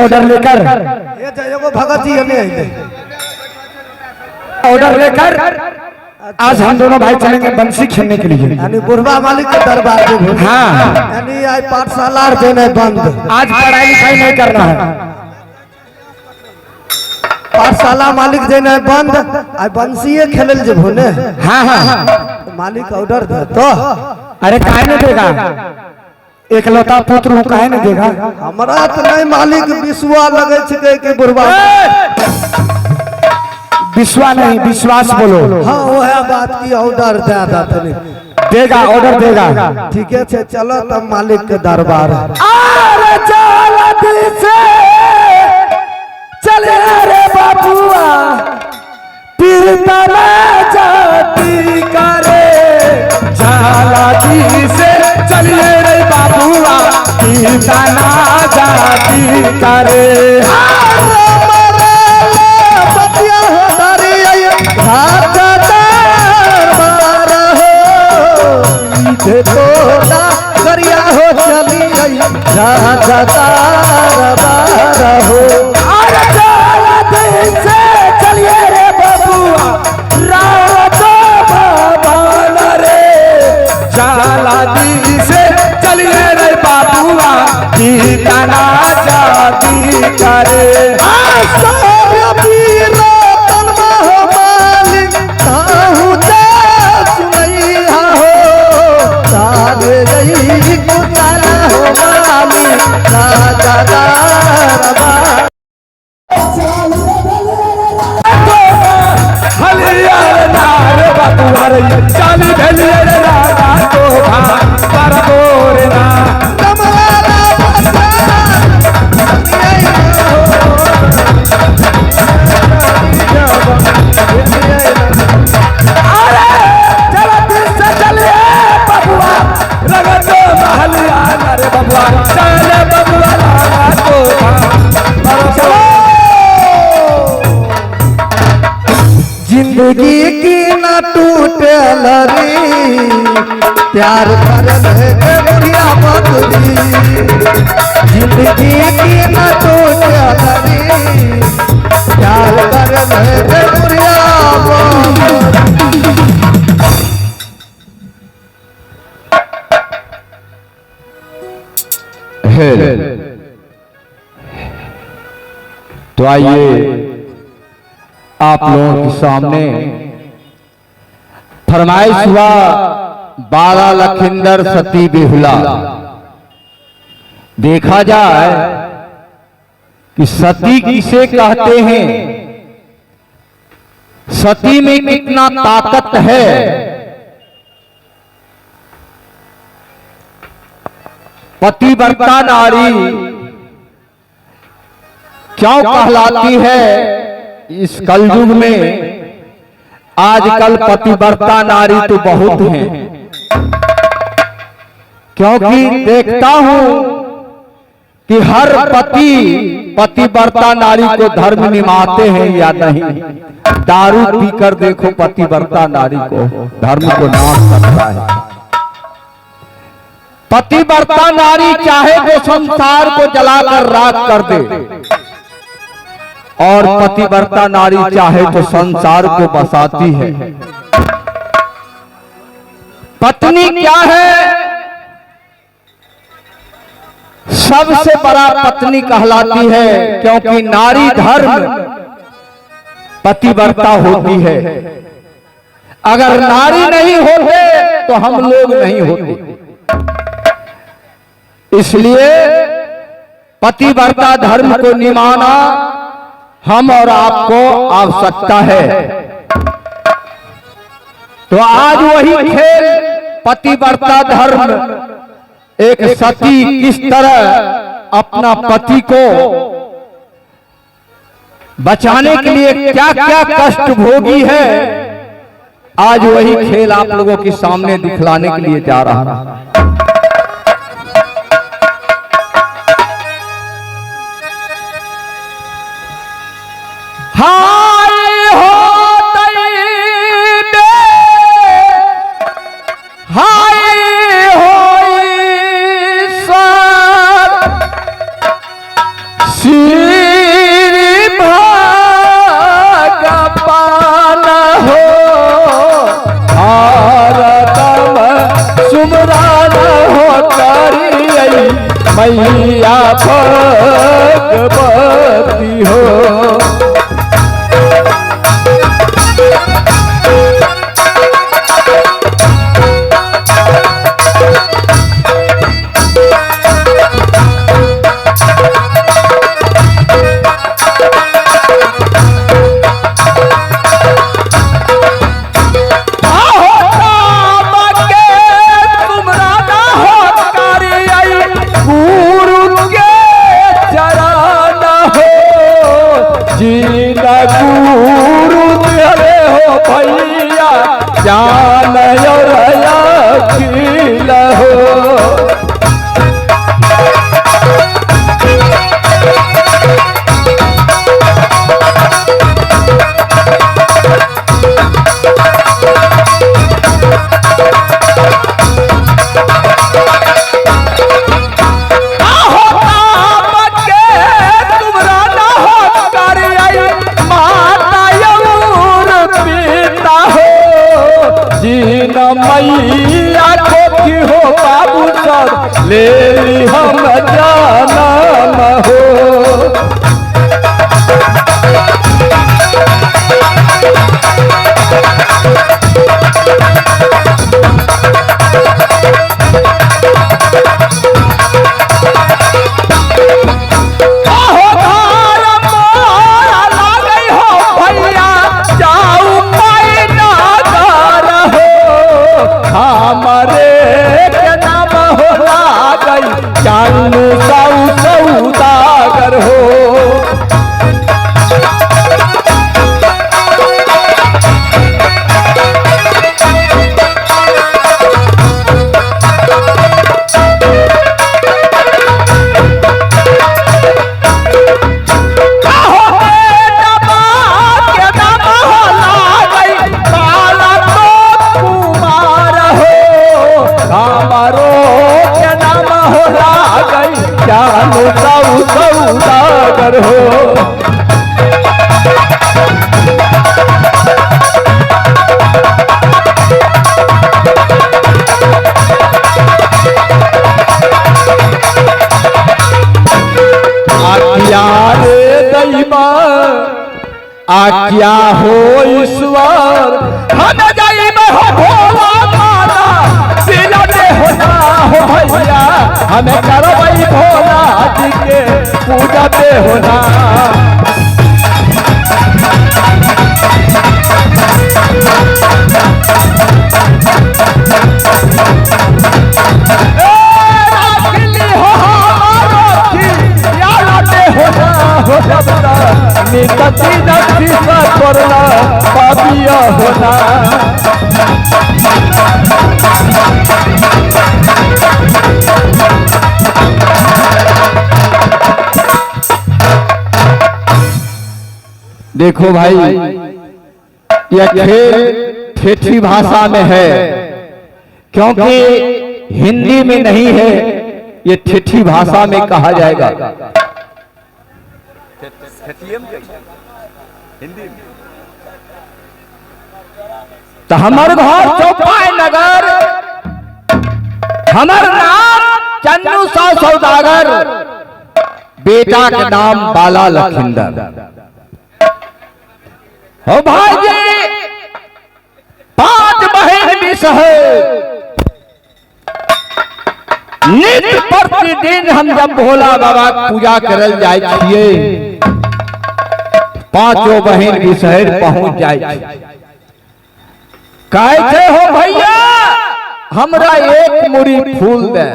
Order लेकर ये जाएगो भगत जी हमें ऑर्डर लेकर आज हम दोनों भाई चलेंगे बंसी खेलने के लिए। यानी बुढ़वा मालिक के दरबार में। हाँ, यानी आज पाठशाला देने बंद। आज पढ़ाई लिखाई नहीं करना है। पाठशाला मालिक देने बंद। आज बंसीए खेलल जेबो ने। हाँ हाँ, मालिक ऑर्डर दे तो अरे काहे नहीं देगा, एकलौता पुत्र हूँ, काहे नहीं देगा। हमरा तो नहीं मालिक विश्वा लगे छिके कि बुढ़वा। विश्वास नहीं, विश्वास बोलो। हाँ वो है बात की ऑर्डर दे देगा, ऑर्डर देगा। ठीक है चलो तब मालिक के दरबार। अरे जल्दी से चले रे बाबुआ, पीरतना जाती करे। जल्दी से चलिए रे बाबुआ, पीरतना जाती करे। करिया हो चली गई हो। अरे जल्दी से चलिए रे बाबुआ, रात भवन रे। जल्दी से चलिए रे बाबुआ, पीरतना जाती करे। जिंदगी की न टूटे लरी, प्यार करने के बुढ़िया बदली। जिंदगी की न टूटे लरी, प्यार करने के बुढ़िया बदली। तो आइए आप लोगों के सामने फरमाइश हुआ बाला लखिंदर सती बेहुला। देखा जाए कि सती किसे कहते हैं, सती में कितना ताकत है। पतिव्रता नारी क्यों कहलाती है इस कलयुग में। आजकल पतिव्रता नारी तो बहुत हैं, क्योंकि देखता हूं कि हर पति पतिव्रता नारी को धर्म निभाते हैं या नहीं। दारू पीकर देखो पतिव्रता नारी को, धर्म को नाश करता है। पतिव्रता नारी चाहे तो संसार को जलाकर राख कर दे, और पतिव्रता नारी चाहे तो संसार को बसाती है। पत्नी क्या है, सबसे बड़ा पत्नी कहलाती है, क्योंकि नारी धर्म पतिव्रता होती है। अगर नारी नहीं होते तो हम लोग नहीं होते। इसलिए पतिव्रता धर्म को निभाना हम और आपको आवश्यकता है। तो आज वही खेल पतिव्रता धर्म, एक सती किस तरह अपना पति को बचाने के लिए क्या क्या कष्ट भोगी है, आज वही खेल आप लोगों के सामने दिखलाने के लिए जा रहा है। हाय हो हाय हो ईश्वर मैया भगवती हो। जान अखिल हो। मैया को की हो बाबू सब ले ली हम जानम हो। हमारे के नाम हो लागई चांद सौदागर हो। सौदागर हो। आज्ञा रे दैवा आज्ञा हो ईश्वर हम जाइबे हो भोला माला सिलते हो ना हो भैया हमें करबई भोला जी के पूजा पे होना। करना पापिया होना। देखो भाई यह खेल ठेठी भाषा में है क्योंकि हिंदी में नहीं है, ये ठेठी भाषा में कहा जाएगा। तो हमारे घर चौपाई नगर, हमार नाम चन्नू सा सौदागर, बेटा के नाम बाला लखिंदर हो। भाई जी 5 बहन विषय नित्य प्रतिदिन हम जब भोला बाबा पूजा करल जाए छिए 5 बहन विषय पहुंच जाए कहते हो भैया हमरा एक मुरी फूल दे।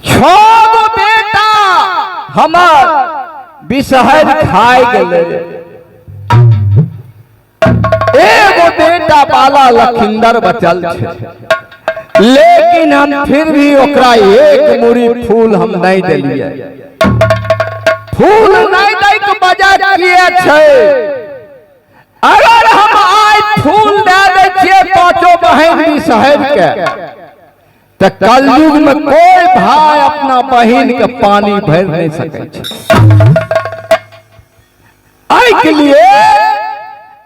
6 बेटा हमार विषहर खाए गए, एगो बेटा बाला लखिंदर बचल छे, लेकिन हम फिर भी ओकरा एक मुरी फूल हम नहीं दिलिए। फूल नहीं दे के वजह किए छे, अगर हम आज फूल दे दे छिए 5 बहन विषहर के तो कलयुग में कोई भाई अपना बहन के पानी भर नहीं सके। आई के लिए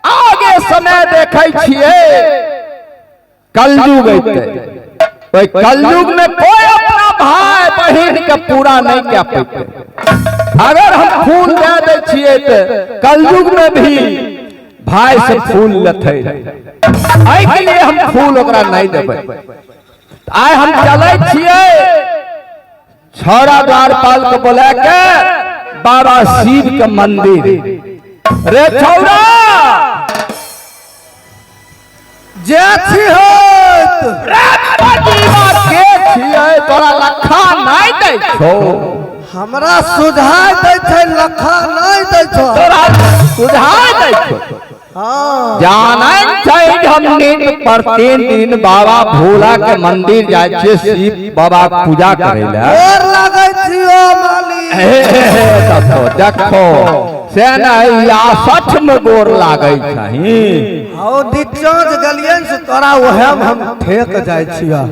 आगे समय देखे छिए कलयुग अइते कोई कलयुग में कोई अपना भाई बहन के पूरा नहीं क्या पाते। अगर हम फूल दे दे छिए तो कलयुग में भी भाई से फूल लथे आई के लिए हम फूल ओकरा नहीं देबै। आए हम चले छिए छौरा द्वारपाल को बुला के बाबा शिव के मंदिर। रे छौरा जे छी तोरा लखा नहीं दै छो। हमरा सुझाय दै छै लखा नहीं दै छो। तोरा सुझाय दै छो। हाँ जानै छै हम दिन प्रतिदिन बाबा भोला के मंदिर जाय छियै शिव बाबा के पूजा करे ले। और लागै छियो मालिक। देखो देखो से नहीं या सच में गोर लागै छही। आओ निचाज गलियन से तोरा ओहे में हम ठेक जाय छिया।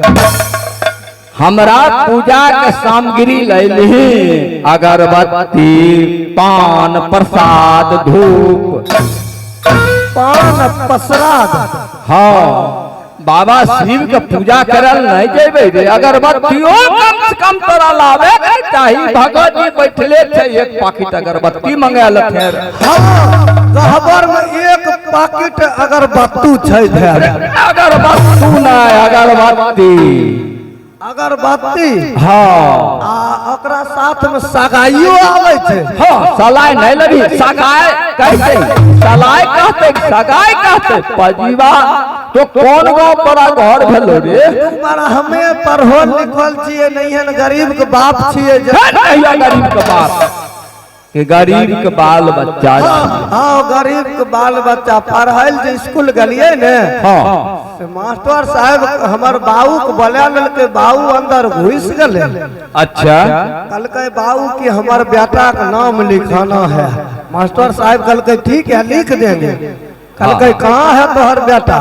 हमरा पूजा के सामग्री लैली अगरबत्ती पान प्रसाद धूप पान प्रसाद। हाँ बाबा शिव के पूजा करल नहीं जेबे रे। अगरबत्तियों कम से कम तोरा लावे के चाही। भगत जी बैठले छे एक पाकिट अगरबत्ती मंगा लथे। हाँ गहबर में एक पाकिट अगरबत्ती छै धैल। अगरबत्ती नहीं अगरबत्ती अगरबत्ती। हाँ आ ओकरा साथ में सगाइयो आवे छै। हाँ सलाई नहीं लगी सगाई कहते सलाई कहते सगाई कहते पजीवा। तो कौन गाँव बड़ा घर भेलो रे। तुम्हारा हमें पढ़ल लिखल छिए नहीं है गरीब के बाप छिए। गरीब के बाप के गरीब के बाल बच्चा। हाँ गरीब के बाल बच्चा पढ़ल जे स्कूल गलिए ने। हाँ मास्टर साहब हमर बाबू के बोला के बाबू अंदर घुस गए। अच्छा कल के बाबू की हमार बेटा का नाम लिखाना है। मास्टर साहब कल के ठीक है लिख देंगे। कल के कहाँ है तोहर बेटा।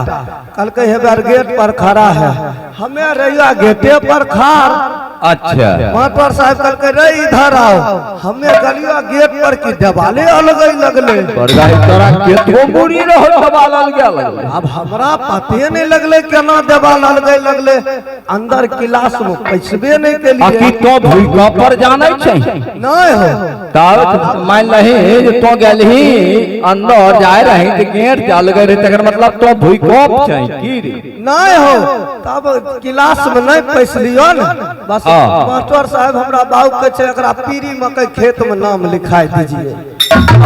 कल के हेबर गेट पर खड़ा है। हमें रहिया गेटे पर खार। अच्छा मास्टर साहब कल के रे इधर आओ। हमें गलिया गेट पर की दबाले अलग लगले। तोरा केतो बुरी रहो दबाल लगले। अब हमरा पते नहीं लगले केना दबाल लगले। अंदर क्लास में पैसबे नहीं के लिए। आखिर तो भूखा पर जाने छै नहीं हो। तब मान लही जे तो गेलही अंदर जाय रही त गेट चल गए तकर मतलब तो भूखा छै की रे। नहीं हो तब क्लास में नहीं पैसलियो न। बस मास्टर साहब हमरा बाबू के छै एकरा पीरी मकई खेत में नाम लिखाई दीजिए।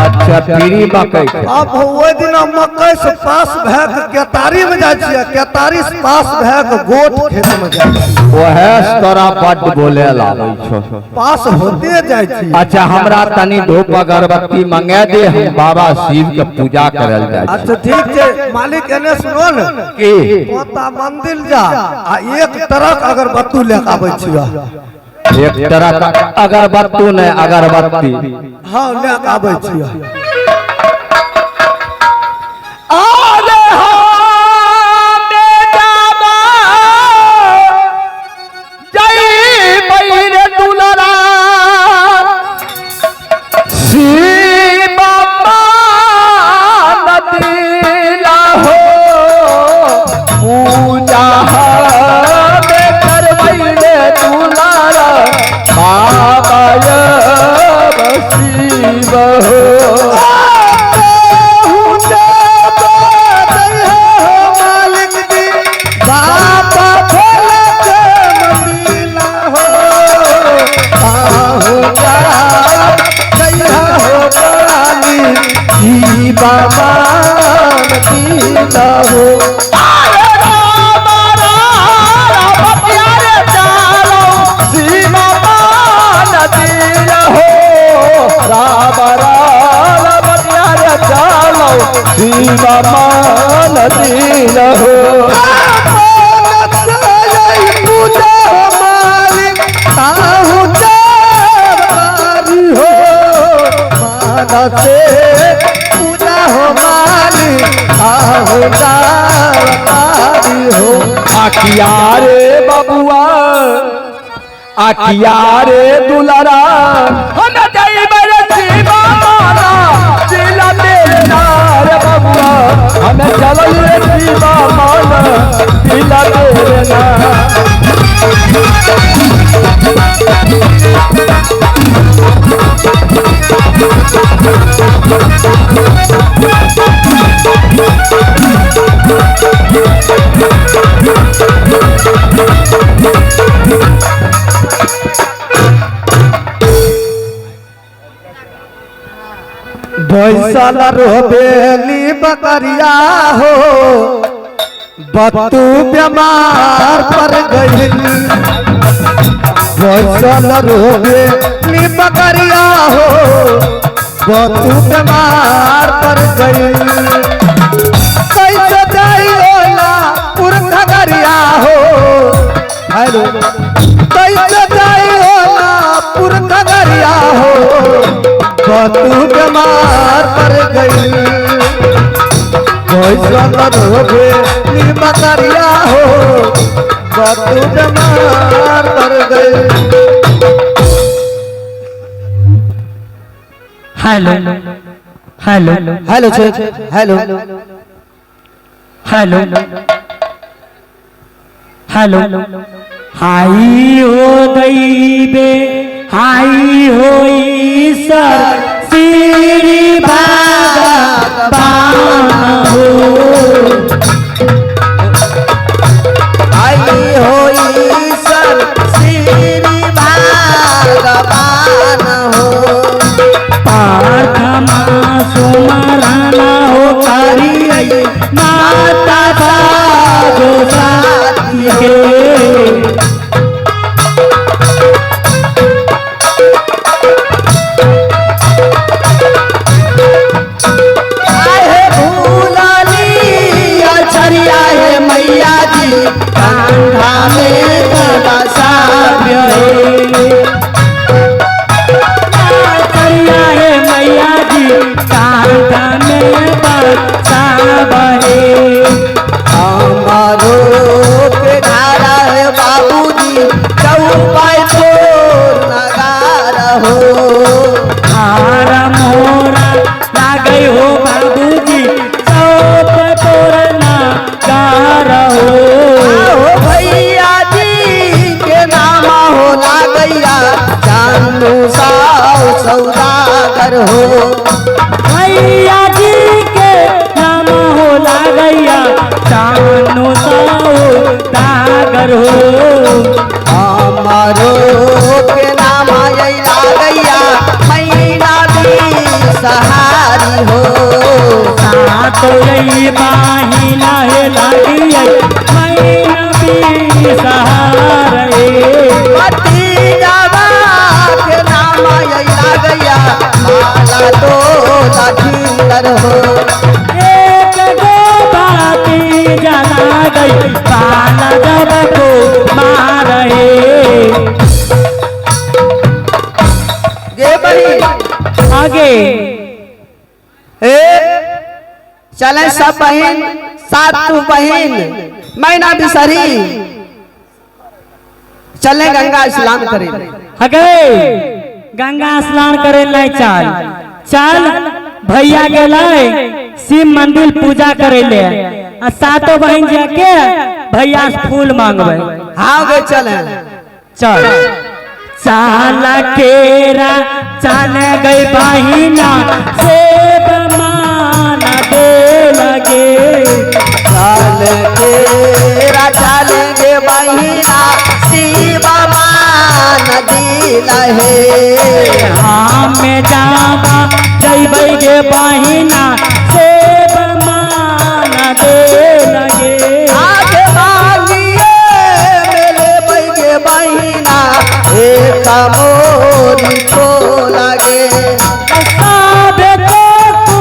अच्छा पीरी मकई। अब ओइ दिन मकई से पास भए के केतारी में जाय छियै। केतारी से पास भए के गोट खेत में जाय छियै। ओहे तोरा बड बोले लागे छो। पास होते जाय छियै। अच्छा हमरा तनी धूप अगरबत्ती मंगा दे हम बाबा शिव के पूजा करल जाय। अच्छा ठीक छै मालिक एने सुनो न की पोता मंदिर जा आ एक तरह अगरबत्ती लेके आबै छियै। एक तरह का अगरबत्ती नहीं अगरबत्ती। हाँ लेके आबै छियै। आखिया रे बबुआ आखिया रे दुलारा हम जाइबे रे शिवा माला दिला देना रे बबुआ हम चलो रे शिवा माला दिला देना। बैसल रोबेली बकरिया हो बतू बीमार पर गई। बैसल रोबेली बकरिया हो बतू बीमार पर गई। कैसे जाइयोला पुरखगरिया हो हेलो कैसे जाइयोला पुरखगरिया हो बतू बीमार पर गई। रोगे बकरिया हो बतू बीमार पर गई। Hello hello hello hello hello hello hi हो दैबे हाई हो ईश्वर श्री भगवान हो। आई हो ईश्वर श्री भगवान हो। पार्थमा सुमराना हो करी माता भागो साथी के। कांधा में कलशा है मैया जी कांधा में कलशा बहे। हमारो के धारा है बाबूजी चौपाई तो नगारा हो। हारा मोरा लागे हो बाबूजी चौप तोर नगारा हो। भैया जी के नाम हो लागैया जानू साव सौदागर हो। भैया जी के नाम हो लागैया चानो सौदागर हो। हमारो के नाम यही लागैया मैना भी सहारी हो। सातो यही बाहिना है लागिया मैना भी सहारे। भतीजावा के नाम यही लागैया माला तो लखींदर हो। एक गो बाती जला गई बाला जब को मारे। गे बड़ी आगे चले सब बहन सात बहन मैना बिसरी चले गंगा स्नान करे। आगे गंगा स्नान करे लाई चल चल भैया के लाई शिव मंदिर पूजा करे ले आ सातों बहन जाके भैया से फूल मांगबे। हाँ गे चले चल चाल केरा चल गई बहिना सेब माना दे लगे। चल तेरा चलेंगे बहिना शिव मान दिलहे। हमें जावा जैबै गे बहिना सेब माना दे लगे। आगे मांगिए मेरे बैगे बहिना एक मोरी को लगे। साबे तो तू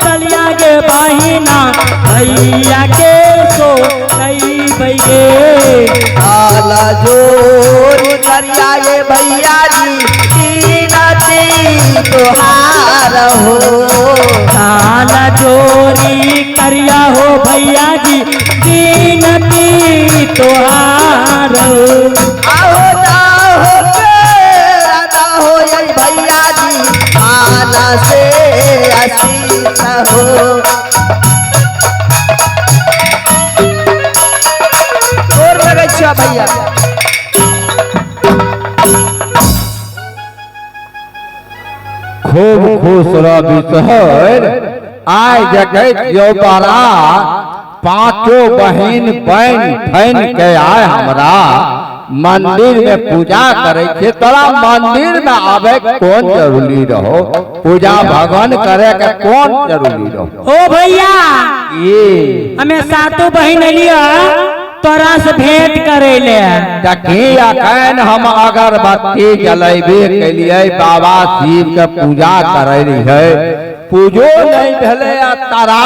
चलिया गे बहिना भैया के सो नहीं बैगे। आला जोरी करिया ये भैया जी तीनती तोहार हो। साला जोरी करिया हो भैया जी कीनती तोहार। आओ जाओ राधा हो ये भैया जी माना से आशीष हो। और लगे भैया खूब खुश रह आय जगह जो बारा पांचों बहन बहन के आए हमरा मंदिर में पूजा करे के। तोरा मंदिर में आवे कौन जरूरी रहो, पूजा भगवान करे के कौन जरूरी रहो। ओ भैया ये हमें सातों बहन लिया तोरा से भेंट करे ले। अखन हम अगरबत्ती जलेबे के लिए बाबा शिव के पूजा करे रही है, पूजो नहीं भेले तारा